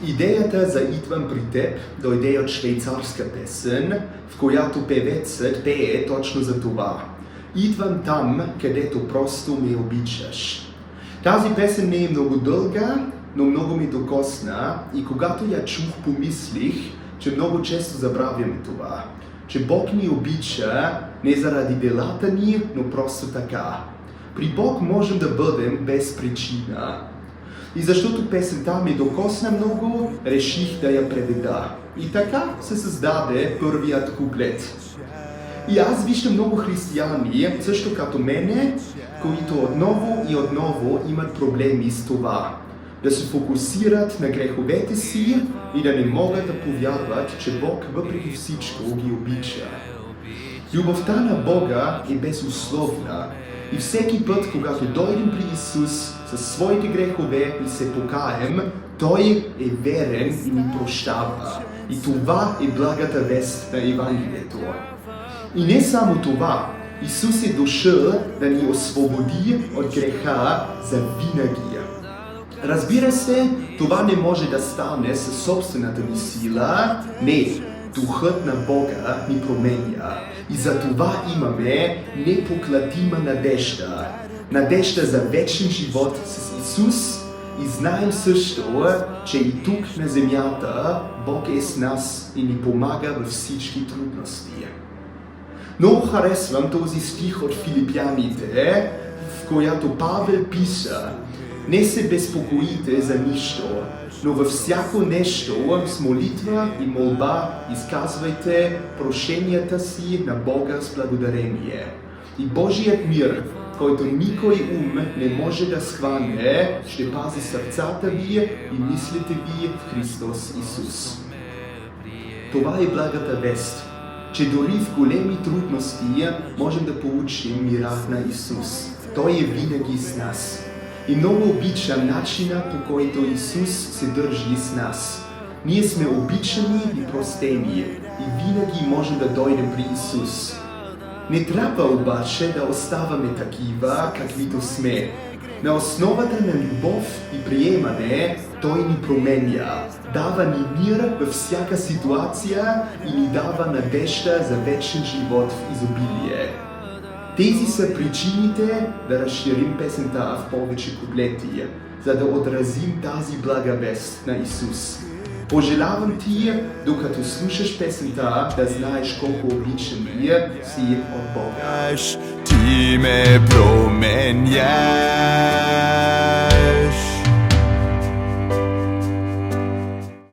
Идеята за идвам при теб дойде от швейцарска песен, в която певецът пее точно за това. Идвам там, където просто ме обичаш. Тази песен не е много дълга, но много ми докосна и когато я чух, помислих, че много често забравяме това. Че Бог ни обича не заради делата ни, но просто така. При Бог можем да бъдем без причина. И защото песента ми докосна много, реших да я преведа. И така се създаде първият куплет. И аз виждам много християни, също като мене, които отново и отново имат проблеми с това. Да се фокусират на греховете си и да не могат да повярват, че Бог въпреки всичко ги обича. Любовта на Бога е безусловна и всеки път, когато дойдем при Исус със своите грехове и се покаем, Той е верен и ни прощава. И това е благата вест на Евангелието. И не само това, Исус е дошъл да ни освободи от греха за винаги. Разбира се, това не може да стане със собствената ни сила. Не, Духът на Бога ни променя. И за това имаме непоклатима надежда. Надежда за вечен живот с Исус и знаем също, че и тук на земята Бог е с нас и ни помага във всички трудности. Много харесвам този стих от Филипяните, в който Павел писа: не се безпокоите за нищо, но във всяко нещо с молитва и молба изказвайте прошенията си на Бога с благодарение. И Божият мир, който никой ум не може да схване, ще пази сърцата ви и мислите ви в Христос Исус. Това е благата вест, че дори в големи трудности можем да получим мира на Исус. Той е винаги с нас. И много обичам начина, по който Исус се държи с нас. Ние сме обичани и простени и винаги можем да дойдем при Исус. Не трябва обаче да оставаме такива, каквито сме. На основата на любов и приемане Той ни променя, дава ни мир във всяка ситуация и ни дава надежда за вечен живот в изобилие. Тези са причините да разширим песента в повече куплети, за да отразим тази блага вест на Исус. Пожелавам ти, докато слушаш песента, да знаеш колко обичан си от Бога. Ти ме променяш.